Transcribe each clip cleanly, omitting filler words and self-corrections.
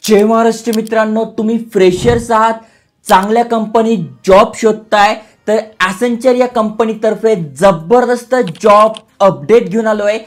जय महाराष्ट्र मित्रांनो, तुम्ही फ्रेशर्स आहात, चांगल्या कंपनीत जॉब शोधताय तर ॲसेंचर या कंपनीतर्फे जबरदस्त जॉब अपडेट घेऊन आलोय।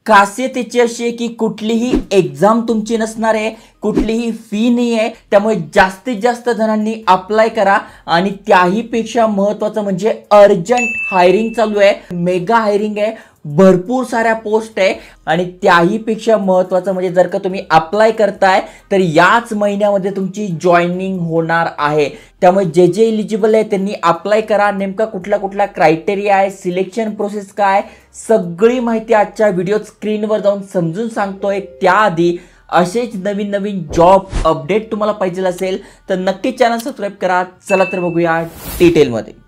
खासियत याची अशी आहे की कुठलीही एग्जाम तुमची नसणार आहे, कुठलीही फी नाही आहे, त्यामुळे जास्तीत जास्त जणांनी अप्लाय करा। आणि त्याही पेक्षा महत्त्वाचं म्हणजे अर्जंट हायरिंग चालू आहे, मेगा हायरिंग आहे, भरपूर साऱ्या पोस्ट आहे। आणि त्याही पेक्षा महत्त्वाचं म्हणजे जर का तुम्ही अप्लाय करताय तर याच महिन्यामध्ये तुमची जॉईनिंग होणार आहे। त्यामुळे जे जे एलिजिबल आहे त्यांनी अप्लाय करा। नेमका कुठला क्रायटेरिया आहे, सिलेक्शन प्रोसेस काय, सगळी माहिती आजच्या व्हिडिओत स्क्रीनवर जाऊन समजून सांगतोय। त्याआधी असेच नवीन नवीन जॉब अपडेट तुम्हाला पाहिजे असेल तर नक्की चॅनल सबस्क्राईब करा। चला तर बघूया डिटेलमध्ये।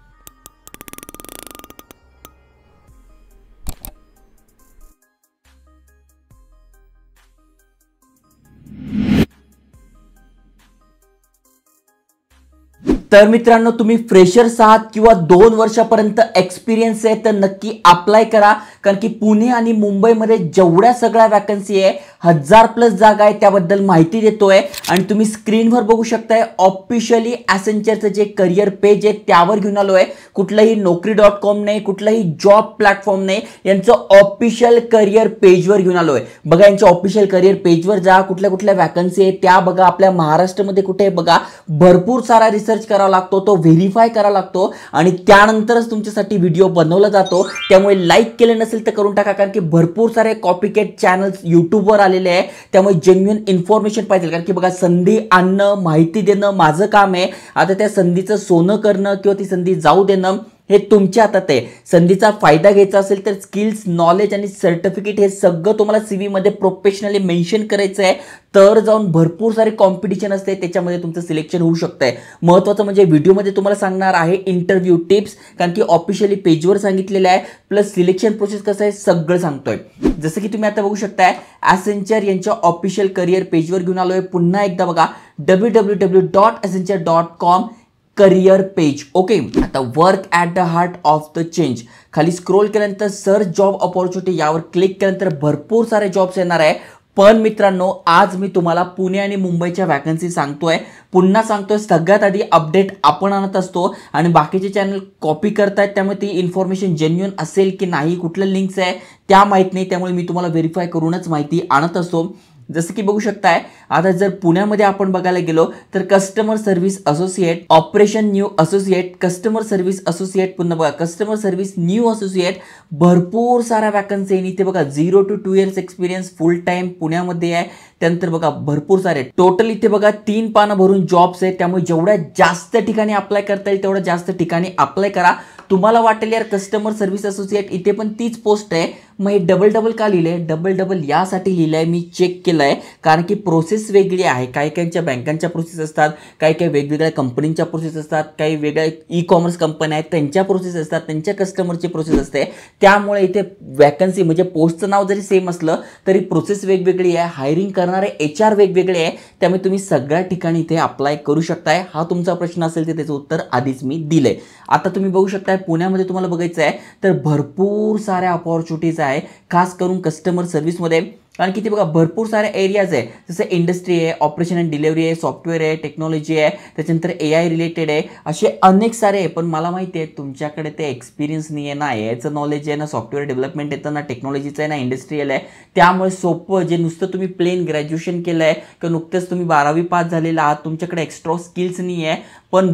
तर मित्रांनो, तुम्ही फ्रेशर्स आहात किंवा 2 वर्षापर्यंत एक्सपिरियन्स आहे तर नक्की अप्लाय करा। कारण की पुणे आणि मुंबईमध्ये जेवढ्या सगळ्या वॅकन्सी आहे, 1000+ जागा आहे, त्याबद्दल माहिती देतोय। आणि तुम्ही स्क्रीनवर बघू शकताय ऑफिशियली ॲसेंचरचं जे करिअर पेज आहे त्यावर घेऊन आलोय। कुठलाही Naukri.com नाही, कुठलाही जॉब प्लॅटफॉर्म नाही, यांचं ऑफिशियल करिअर पेजवर घेऊन आलोय। बघा, यांच्या ऑफिशियल करिअर पेजवर जा, कुठल्या वॅकन्सी आहे त्या बघा, आपल्या महाराष्ट्रामध्ये कुठे आहे बघा, भरपूर सारा रिसर्च करावा लागतो, तो व्हेरीफाय करावा लागतो आणि त्यानंतरच तुमच्यासाठी व्हिडिओ बनवला जातो। त्यामुळे लाईक केलं नसेल तर करून टाका, कारण की भरपूर सारे कॉपीकॅट चॅनल्स यूट्यूबवर आलेले आहे। त्यामुळे जेन्युइन इन्फॉर्मेशन पाहिजे, कारण की बघा, संधी आणणं, माहिती देणं माझं काम आहे। आता त्या संधीचं सोनं करणं किंवा ती संधी जाऊ देणं हे तुमच्या हातात आहे। संधीचा फायदा घ्यायचा असेल तर स्किल्स, नॉलेज आणि सर्टिफिकेट हे सगळं तुम्हाला CV मध्ये प्रोफेशनली मेन्शन करायचं आहे, तर जाऊन भरपूर सारे कॉम्पिटिशन असते, त्याच्यामध्ये तुमचं सिलेक्शन होऊ शकतंय। महत्त्वाचं म्हणजे व्हिडिओमध्ये तुम्हाला सांगणार आहे इंटरव्ह्यू टिप्स, कारण की ऑफिशियली पेजवर सांगितलेलं आहे, प्लस सिलेक्शन प्रोसेस कसं आहे सगळं सांगतोय। जसं की तुम्ही आता बघू शकताय, ॲसेंचर यांच्या ऑफिशियल करिअर पेजवर घेऊन आलोय। पुन्हा एकदा बघा, www.accenture.com करिअर पेज। ओके, आता work at the heart of the change खाली स्क्रोल केल्यानंतर सर्च जॉब अपॉर्च्युनिटी यावर क्लिक केल्यानंतर भरपूर सारे जॉब्स येणार आहे। पण मित्रांनो, आज मी तुम्हाला पुणे आणि मुंबईच्या वॅकन्सी सांगतोय। पुन्हा सांगतोय, सगळ्यात आधी अपडेट आपण आणत असतो आणि बाकीचे चॅनल कॉपी करतायत, त्यामुळे ती इन्फॉर्मेशन जेन्युइन असेल की नाही, कुठल्या लिंक्स आहे त्या माहीत नाही, त्यामुळे मी तुम्हाला व्हेरीफाय करूनच माहिती आणत असतो। जसं की बघू शकताय, आता जर पुण्यामध्ये आपण बघायला गेलो तर customer service associate, operation new associate, customer service associate, पुन्हा बघा कस्टमर सर्व्हिस न्यू असोसिएट, भरपूर साऱ्या वॅकन्सी आहे। इथे बघा 0 to 2 years experience full time पुण्यामध्ये आहे। त्यानंतर बघा भरपूर सारे टोटल इथे बघा 3 पानं भरून जॉब्स आहेत, त्यामुळे जेवढ्या जास्त ठिकाणी अप्लाय करता येईल तेवढ्या जास्त ठिकाणी अप्लाय करा। तुम्हाला वाटेल यार कस्टमर सर्व्हिस असोसिएट इथे पण तीच पोस्ट आहे, मग हे डबल का लिहिलंय? डबल यासाठी लिहिलंय, मी चेक केलंय, कारण की प्रोसेस वेगळी आहे। काही काहींच्या बँकांच्या प्रोसेस असतात, काही वेगवेगळ्या कंपनीच्या प्रोसेस असतात, काही वेगळ्या ई-कॉमर्स कंपन्या आहेत त्यांच्या प्रोसेस असतात, त्यांच्या कस्टमरची प्रोसेस असते। त्यामुळे इथे वॅकन्सी म्हणजे पोस्टचं नाव जरी सेम असलं तरी प्रोसेस वेगवेगळी आहे, हायरिंग करणारे HR वेगवेगळे आहे, त्यामुळे तुम्ही सगळ्या ठिकाणी इथे अप्लाय करू शकताय। हा तुमचा प्रश्न असेल तर त्याचं उत्तर आधीच मी दिलंय। आता तुम्ही बघू शकताय, पुण्यामध्ये तुम्हाला बघायचं आहे तर भरपूर साऱ्या अपॉर्च्युनिटीज आहे, खास करून कस्टमर सर्व्हिसमध्ये। कारण की ते बघा भरपूर सारे एरियाज आहे, जसं इंडस्ट्री आहे, ऑपरेशन अँड डिलिव्हरी आहे, सॉफ्टवेअर आहे, टेक्नॉलॉजी आहे, त्याच्यानंतर AI रिलेटेड आहे, असे अनेक सारे आहे। पण मला माहिती आहे तुमच्याकडे ते एक्सपिरियन्स नाही आहे ना, AIचं नॉलेज आहे ना, सॉफ्टवेअर डेव्हलपमेंट येतं ना, टेक्नॉलॉजीचं आहे ना, इंडस्ट्रियल आहे। त्यामुळे सोपं जे नुसतं तुम्ही प्लेन ग्रॅज्युएशन केलं आहे किंवा नुकतेच तुम्ही 12वी पास झालेला आहात, तुमच्याकडे एक्स्ट्रा स्किल्स नाही आहे, पण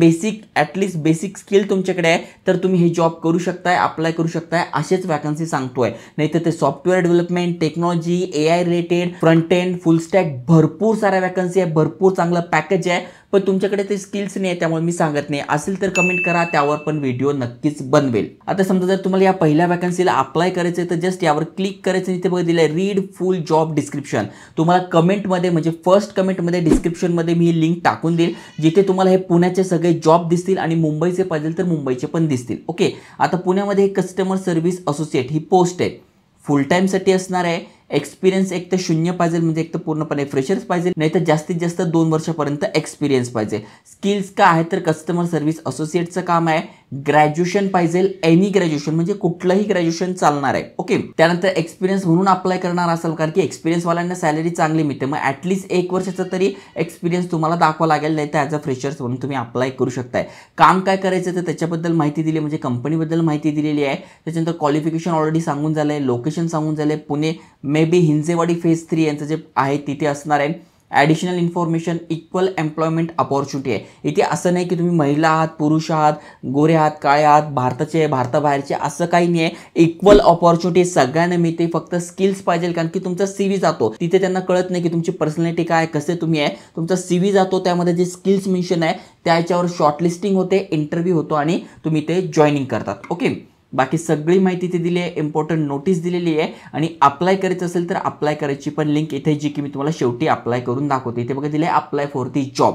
ॲटलिस्ट बेसिक स्किल तुमच्याकडे आहे, तर तुम्ही हे जॉब करू शकताय, अप्लाय करू शकताय। असेच वॅकन्सी सांगतोय, नाहीतर ते software development, technology, AI related, front end, फुल स्टॅक, भरपूर साऱ्या वॅकन्सी आहे, भरपूर चांगलं पॅकेज आहे, पण तुमच्याकडे ते स्किल्स नाही आहे, त्यामुळे मी सांगत नाही। असेल तर कमेंट करा, त्यावर पण व्हिडिओ नक्कीच बनवेल। आता समजा जर तुम्हाला या पहिल्या वॅकन्सीला अप्लाय करायचं तर जस्ट यावर क्लिक करायचं, इथे बघा दिलंय रीड फुल जॉब डिस्क्रिप्शन। तुम्हाला कमेंटमध्ये म्हणजे फर्स्ट कमेंटमध्ये डिस्क्रिप्शनमध्ये मी लिंक टाकून देईल, जिथे तुम्हाला हे पुण्याचे सगळे जॉब दिसतील आणि मुंबईचे पाहिजे तर मुंबईचे पण दिसतील। ओके, आता पुण्यामध्ये कस्टमर सर्व्हिस असोसिएट ही पोस्ट आहे, फुल टाईमसाठी असणार आहे, एक्सपिरियन्स एक तर 0 पाहिजे, म्हणजे एक तर पूर्णपणे फ्रेशर्स पाहिजे, नाही तर जास्तीत जास्त 2 वर्षापर्यंत एक्सपिरियन्स पाहिजे. स्किल्स काय आहे तर कस्टमर सर्व्हिस असोसिएटचं काम आहे. ग्रॅज्युएशन पाहिजे, एनी ग्रॅज्युएशन म्हणजे कुठलंही ग्रॅज्युएशन चालणार आहे. ओके. त्यानंतर एक्सपिरियन्स म्हणून अप्लाय करणार असाल, कारण की एक्सपिरियन्स वाल्यांना सॅलरी चांगली मिळते, मग ॲटलीस्ट 1 वर्षाचा तरी एक्सपिरियन्स तुम्हाला दाखवा लागेल, नाही तर ॲज अ फ्रेशर्स म्हणून तुम्ही अप्लाय करू शकताय. काम काय करायचं तर त्याच्याबद्दल माहिती दिली, म्हणजे कंपनीबद्दल माहिती दिलेली आहे. त्याच्यानंतर क्वालिफिकेशन ऑलरेडी सांगून झालंय, लोकेशन सांगून झालंय, Pune may be Hinjewadi phase 3 यांचं जे आहे तिथे असणार आहे. Additional information, equal employment opportunity आहे. इथे असं नाही की तुम्ही महिला आहात, पुरुष आहात, गोरे आहात, काळे आहात, भारताचे, भारताबाहेरचे, असं काही नाही आहे. इक्वल अपॉर्च्युनिटी सगळ्यांना मिळते. फक्त स्किल्स पाहिजे, कारण की तुमचा CV जातो तिथे त्यांना कळत नाही की तुमची पर्सनॅलिटी काय, कसे तुम्ही आहे. तुमचा CV जातो, त्यामध्ये जे स्किल्स मेन्शन आहे त्याच्यावर शॉर्टलिस्टिंग होते, इंटरव्ह्यू होतो आणि तुम्ही ते जॉईनिंग करतात. ओके. बाकी सगळी माहिती ते दिली आहे, इम्पॉर्टंट नोटीस दिलेली आहे. आणि अप्लाय करायचं असेल तर अप्लाय करायची पण लिंक इथे जी की मी तुम्हाला शेवटी अप्लाय करून दाखवते. इथे बघा दिले आहे अप्लाय फॉर दी जॉब.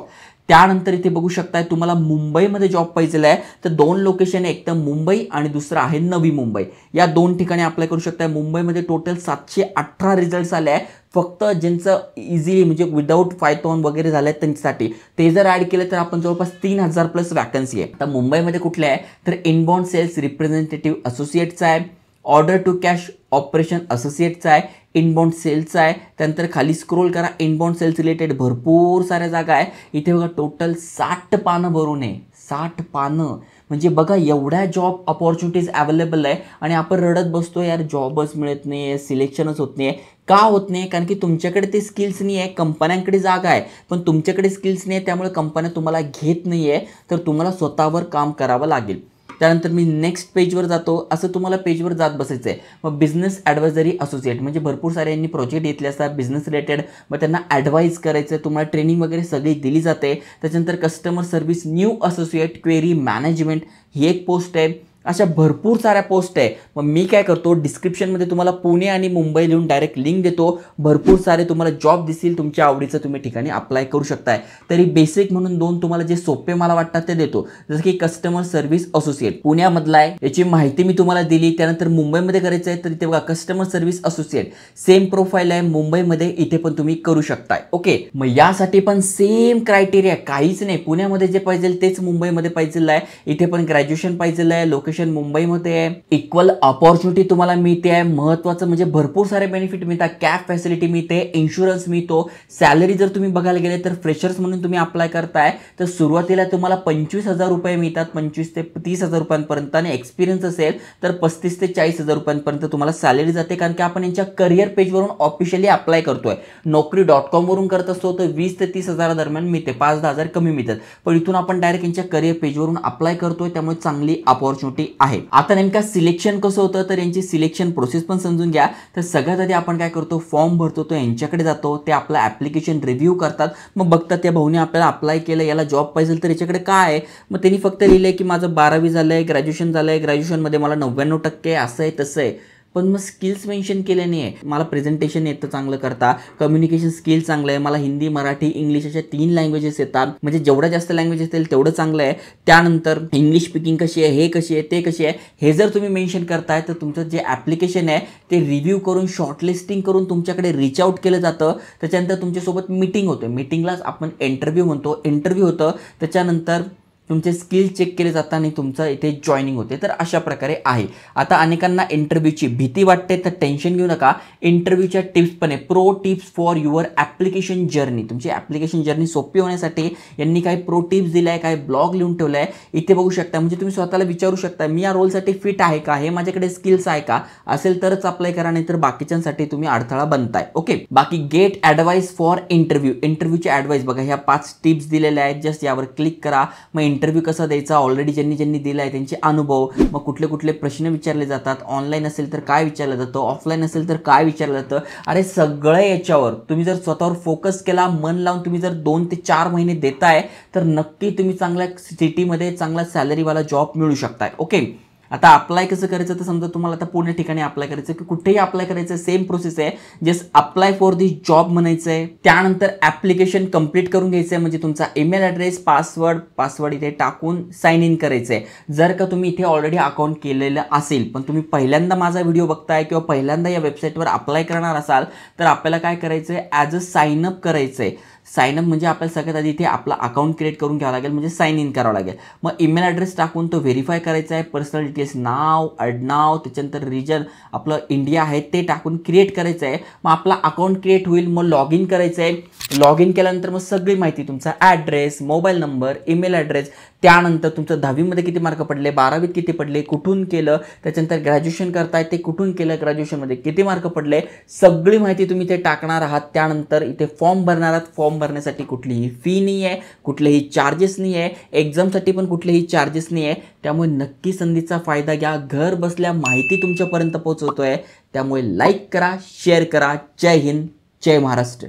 त्यानंतर इथे बघू शकताय तुम्हाला मुंबईमध्ये जॉब पाहिजे आहे तर 2 लोकेशन आहे, एक तर मुंबई आणि दुसरं आहे नवी मुंबई. या 2 ठिकाणी अप्लाय करू शकताय. मुंबईमध्ये टोटल 718 रिझल्ट्स आले आहे. फक्त ज्यांचं इझिली म्हणजे विदाऊट पायथॉन वगैरे झालं आहे त्यांच्यासाठी. ते जर ॲड केलं तर आपण जवळपास 3000 प्लस वॅकन्सी आहे. आता मुंबईमध्ये कुठले आहे तर इनबाउंड सेल्स रिप्रेझेंटेटिव्ह असोसिएटचा आहे, ऑर्डर टू कॅश ऑपरेशन असोसिएटचा आहे, इनबाउंड सेल्सचा आहे. त्यानंतर खाली स्क्रोल करा, इनबाउंड सेल्स रिलेटेड भरपूर साऱ्या जागा आहे. इथे बघा टोटल 60 पानं भरून आहे. 60 पानं म्हणजे बघा एवढ्या जॉब अपॉर्च्युनिटीज अवेलेबल आहे. आणि आपण रडत बसतो यार जॉबच मिळत नाही आहे, सिलेक्शनच होत नाही आहे. का होत नाही? कारण की तुमच्याकडे ते स्किल्स नाही आहे. कंपन्यांकडे जागा आहे पण तुमच्याकडे स्किल्स नाही आहे, त्यामुळे कंपन्या तुम्हाला घेत नाही आहे. तर तुम्हाला स्वतःवर काम करावं लागेल. त्यानंतर मी नेक्स्ट पेजवर जातो. असं तुम्हाला पेजवर जात बसायचं आहे. मग बिझनेस ॲडवायझरी असोसिएट म्हणजे भरपूर सारे यांनी प्रोजेक्ट घेतले असतात बिझनेस रिलेटेड, मग त्यांना ॲडवाईज करायचं आहे. तुम्हाला ट्रेनिंग वगैरे सगळी दिली जाते. त्याच्यानंतर customer service new associate query management ही एक पोस्ट आहे. अशा भरपूर साऱ्या पोस्ट आहे. मग मी काय करतो डिस्क्रिप्शनमध्ये तुम्हाला पुणे आणि मुंबई लिहून डायरेक्ट लिंक देतो. भरपूर सारे तुम्हाला जॉब दिसतील, तुमच्या आवडीचं तुम्ही ठिकाणी अप्लाय करू शकताय. तरी बेसिक म्हणून 2 तुम्हाला जे सोपे मला वाटतात ते देतो. जसं की कस्टमर सर्व्हिस असोसिएट पुण्यामधला आहे, याची माहिती मी तुम्हाला दिली. त्यानंतर मुंबईमध्ये करायचं आहे तर इथे बघा customer service associate same profile आहे मुंबईमध्ये, इथे पण तुम्ही करू शकताय. ओके. मग यासाठी पण सेम क्रायटेरिया, काहीच नाही. पुण्यामध्ये जे पाहिजे तेच मुंबईमध्ये पाहिजे आहे. इथे पण ग्रॅज्युएशन पाहिजे आहे, लोकेशन मुंबईमध्ये आहे, इक्वल अपॉर्च्युनिटी तुम्हाला मिळते आहे. महत्त्वाचं म्हणजे भरपूर सारे बेनिफिट मिळतात. कॅब फॅसिलिटी मिळते, इन्शुरन्स मिळतो. सॅलरी जर तुम्ही बघायला गेले तर फ्रेशर्स म्हणून तुम्ही अप्लाय करताय तर सुरुवातीला तुम्हाला 25,000 रुपये मिळतात, 25 ते 30,000 रुपयांपर्यंत. आणि एक्सपिरियन्स असेल तर 35 ते 40,000 रुपयांपर्यंत तुम्हाला सॅलरी जाते. कारण की आपण यांच्या करिअर पेजवरून ऑफिशियली अप्लाय करतोय. Naukri.com वरून करत असतो तर 20 ते 30,000 दरम्यान मिळते, 5-10 हजार कमी मिळतात. पण इथून आपण डायरेक्ट यांच्या करिअर पेजवरून अप्लाय करतोय, त्यामुळे चांगली अपॉर्च्युनिटी आहे. आता नेमका सिलेक्शन कसं होतं तर यांची सिलेक्शन प्रोसेस पण समजून घ्या. तर सगळ्यात आधी आपण काय करतो, फॉर्म भरतो, तो यांच्याकडे जातो. ते आपलं ॲप्लिकेशन रिव्ह्यू करतात. मग बघतात त्या भाऊने आपल्याला अप्लाय केलं, याला जॉब पाहिजे तर याच्याकडे काय आहे. मग त्यांनी फक्त लिहिलंय की माझं 12वी झालं आहे, ग्रॅज्युएशन झालं आहे, ग्रॅज्युएशनमध्ये मला 99% असं आहे तसं आहे. पण मग स्किल्स मेन्शन केले नाही आहे. मला प्रेझेंटेशन येतं चांगलं करता, कम्युनिकेशन स्किल चांगलं आहे, मला हिंदी, मराठी, इंग्लिश अशा 3 लँग्वेजेस येतात. म्हणजे जेवढ्या जास्त लँग्वेज येतील तेवढं चांगलं आहे. त्यानंतर इंग्लिश स्पीकिंग कशी आहे, हे कशी आहे, ते कशी आहे, हे जर तुम्ही मेन्शन करताय तर तुमचं जे ॲप्लिकेशन आहे ते रिव्ह्यू करून शॉर्टलिस्टिंग करून तुमच्याकडे रीच आउट केलं जातं. त्याच्यानंतर तुमच्यासोबत मीटिंग होते. मीटिंगलाच आपण इंटरव्ह्यू म्हणतो. इंटरव्ह्यू होतं, त्याच्यानंतर तुमचे स्किल चेक केले जातात आणि तुमचं इथे जॉईनिंग होते. तर अशा प्रकारे आहे. आता अनेकांना इंटरव्ह्यूची भीती वाटते तर टेन्शन घेऊ नका. इंटरव्ह्यूच्या टिप्स पण आहे, pro tips for your application journey. तुमची ॲप्लिकेशन जर्नी सोपी होण्यासाठी यांनी काही प्रो टिप्स दिल्या आहे, काही ब्लॉग लिहून ठेवलं आहे, इथे बघू शकता. म्हणजे तुम्ही स्वतःला विचारू शकता मी या रोलसाठी फिट आहे का, हे माझ्याकडे स्किल्स आहे का, असेल तरच अप्लाय करा, नाही तर बाकीच्यांसाठी तुम्ही अडथळा बनताय. ओके. बाकी गेट ॲडवाईस फॉर इंटरव्ह्यू. इंटरव्ह्यूची ॲडवाईस बघा, ह्या 5 टिप्स दिलेल्या आहेत. जस्ट यावर क्लिक करा. मग इंटरव्ह्यू कसा द्यायचा, ऑलरेडी ज्यांनी दिला आहे त्यांचे अनुभव, मग कुठले कुठले प्रश्न विचारले जातात, ऑनलाईन असेल तर काय विचारलं जातं, ऑफलाईन असेल तर काय विचारलं जातं. अरे सगळं याच्यावर तुम्ही जर स्वतःवर फोकस केला, मन लावून तुम्ही जर 2 ते 4 महिने देताय तर नक्की तुम्ही चांगल्या सिटीमध्ये चांगला सॅलरीवाला जॉब मिळू शकताय. ओके. आता अप्लाय कसं करायचं तर समजा तुम्हाला आता पुणे ठिकाणी अप्लाय करायचं की कुठेही अप्लाय करायचं सेम प्रोसेस आहे. Just apply for this job म्हणायचं आहे. त्यानंतर ऍप्लिकेशन कंप्लीट करून घ्यायचं आहे. म्हणजे तुमचा ईमेल ॲड्रेस पासवर्ड इथे टाकून साइन इन करायचं आहे. जर का तुम्ही इथे ऑलरेडी अकाउंट केलेलं असेल पण तुम्ही पहिल्यांदा माझा व्हिडिओ बघताय किंवा पहिल्यांदा या वेबसाईटवर अप्लाय करणार असाल तर आपल्याला काय करायचं आहे ॲज अ साइन अप करायचं आहे. साइन अप म्हणजे आपल्याला सगळ्यात आधी इथे आपला अकाउंट क्रिएट करून घ्यावं लागेल म्हणजे साइन इन करावं लागेल. मग ईमेल ॲड्रेस टाकून तो व्हेरीफाय करायचा आहे. पर्सनल डिटेल्स नाव आडनाव त्याच्यानंतर रिजन आपलं इंडिया आहे ते टाकून क्रिएट करायचं आहे. मग आपला अकाउंट क्रिएट होईल. मग लॉग इन करायचं आहे. लॉग इन केल्यानंतर मग सगळी माहिती तुमचा address mobile number email address त्यानंतर तुमचं 10वीमध्ये किती मार्क पडले 12वीत किती पडले कुठून केलं त्याच्यानंतर ग्रॅज्युएशन करताय ते कुठून केलं ग्रॅज्युएशनमध्ये किती मार्क पडले सगळी माहिती तुम्ही इथे टाकणार आहात. त्यानंतर इथे फॉर्म भरणार आहात. फॉर्म भरण्यासाठी कुठलीही फी नाही आहे कुठलेही चार्जेस नाही आहे. एक्झामसाठी पण कुठलेही चार्जेस नाही आहे. त्यामुळे नक्की संधीचा फायदा घ्या. घर बसल्या माहिती तुमच्यापर्यंत पोहोचवतोय त्यामुळे लाईक करा शेअर करा. जय हिंद जय महाराष्ट्र.